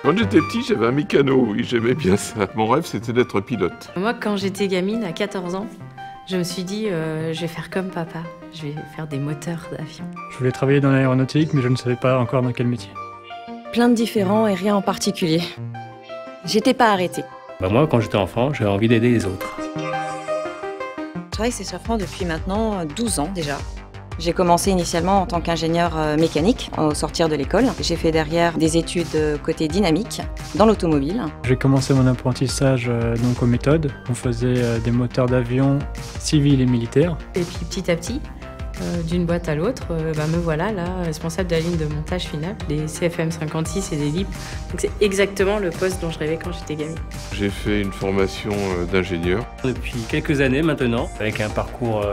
Quand j'étais petit, j'avais un mécano, oui, j'aimais bien ça. Mon rêve, c'était d'être pilote. Moi, quand j'étais gamine, à 14 ans, je me suis dit, je vais faire comme papa, je vais faire des moteurs d'avion. Je voulais travailler dans l'aéronautique, mais je ne savais pas encore dans quel métier. Plein de différents et rien en particulier. J'étais pas arrêtée. Moi, quand j'étais enfant, j'avais envie d'aider les autres. Je travaille chez Safran depuis maintenant 12 ans déjà. J'ai commencé initialement en tant qu'ingénieur mécanique au sortir de l'école. J'ai fait derrière des études côté dynamique dans l'automobile. J'ai commencé mon apprentissage donc aux méthodes. On faisait des moteurs d'avion civils et militaires. Et puis petit à petit, d'une boîte à l'autre, me voilà là, responsable de la ligne de montage finale, des CFM56 et des LIP. Donc c'est exactement le poste dont je rêvais quand j'étais gamine. J'ai fait une formation d'ingénieur. Depuis quelques années maintenant, avec un parcours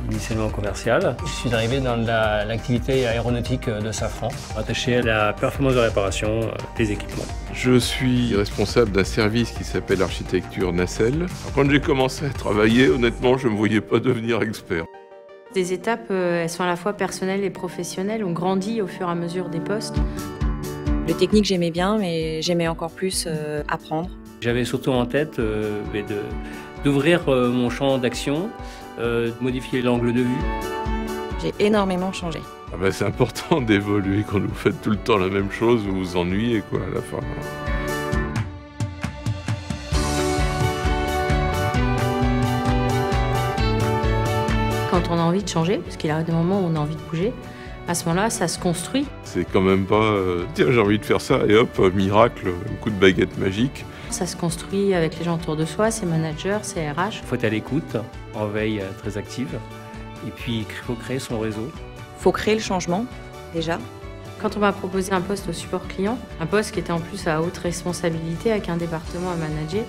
initialement commercial, je suis arrivé dans l'activité aéronautique de Safran, attaché à la performance de réparation des équipements. Je suis responsable d'un service qui s'appelle architecture nacelle. Quand j'ai commencé à travailler, honnêtement, je ne me voyais pas devenir expert. Des étapes, elles sont à la fois personnelles et professionnelles. On grandit au fur et à mesure des postes. Le technique, j'aimais bien, mais j'aimais encore plus apprendre. J'avais surtout en tête d'ouvrir mon champ d'action, de modifier l'angle de vue. J'ai énormément changé. C'est important d'évoluer quand vous faites tout le temps la même chose, vous vous ennuyez quoi, à la fin. Quand on a envie de changer, parce qu'il arrive des moments où on a envie de bouger, à ce moment-là, ça se construit. C'est quand même pas tiens, j'ai envie de faire ça et hop, miracle, un coup de baguette magique. Ça se construit avec les gens autour de soi, ses managers, ses RH. Il faut être à l'écoute, en veille très active, et puis il faut créer son réseau. Il faut créer le changement, déjà. Quand on m'a proposé un poste au support client, un poste qui était en plus à haute responsabilité avec un département à manager,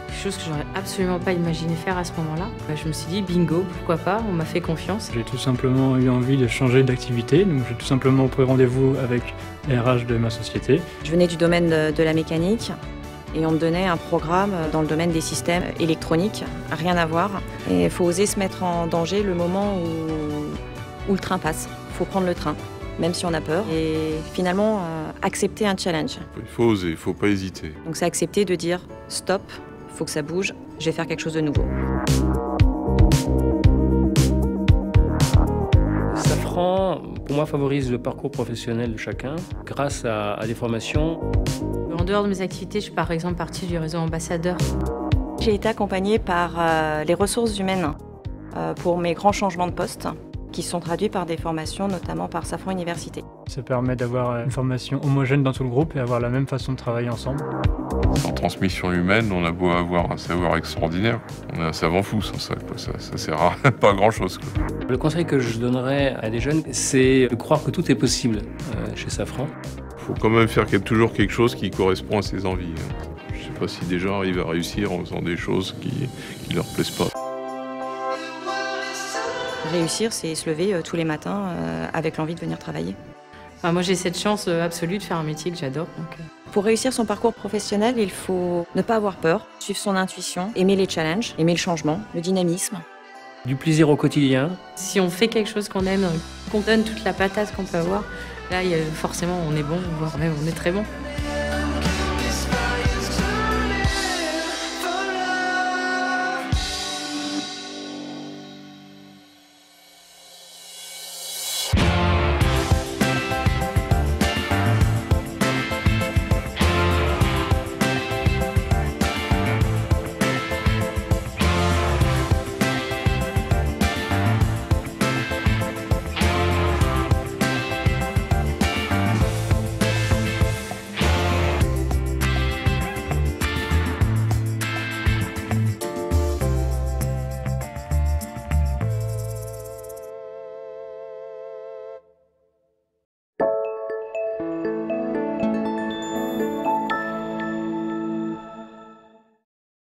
quelque chose que j'aurais absolument pas imaginé faire à ce moment-là. Je me suis dit bingo, pourquoi pas, on m'a fait confiance. J'ai tout simplement eu envie de changer d'activité, donc j'ai tout simplement pris rendez-vous avec les RH de ma société. Je venais du domaine de la mécanique et on me donnait un programme dans le domaine des systèmes électroniques, rien à voir. Et il faut oser se mettre en danger le moment où le train passe. Il faut prendre le train, même si on a peur, et finalement accepter un challenge. Il faut oser, il ne faut pas hésiter. Donc c'est accepter de dire stop, il faut que ça bouge, je vais faire quelque chose de nouveau. Safran, pour moi, favorise le parcours professionnel de chacun grâce à des formations. En dehors de mes activités, je suis par exemple partie du réseau ambassadeur. J'ai été accompagnée par les ressources humaines pour mes grands changements de poste, qui sont traduits par des formations, notamment par Safran Université. Ça permet d'avoir une formation homogène dans tout le groupe et avoir la même façon de travailler ensemble. En transmission humaine, on a beau avoir un savoir extraordinaire, on est un savant fou sans ça, quoi. Ça sert à pas à grand-chose. Le conseil que je donnerais à des jeunes, c'est de croire que tout est possible chez Safran. Il faut quand même faire toujours quelque chose qui correspond à ses envies. Je ne sais pas si des gens arrivent à réussir en faisant des choses qui ne leur plaisent pas. Réussir, c'est se lever tous les matins avec l'envie de venir travailler. Moi, j'ai cette chance absolue de faire un métier que j'adore. Pour réussir son parcours professionnel, il faut ne pas avoir peur, suivre son intuition, aimer les challenges, aimer le changement, le dynamisme. Du plaisir au quotidien. Si on fait quelque chose qu'on aime, qu'on donne toute la patate qu'on peut avoir, là, forcément, on est bon, voire même on est très bon.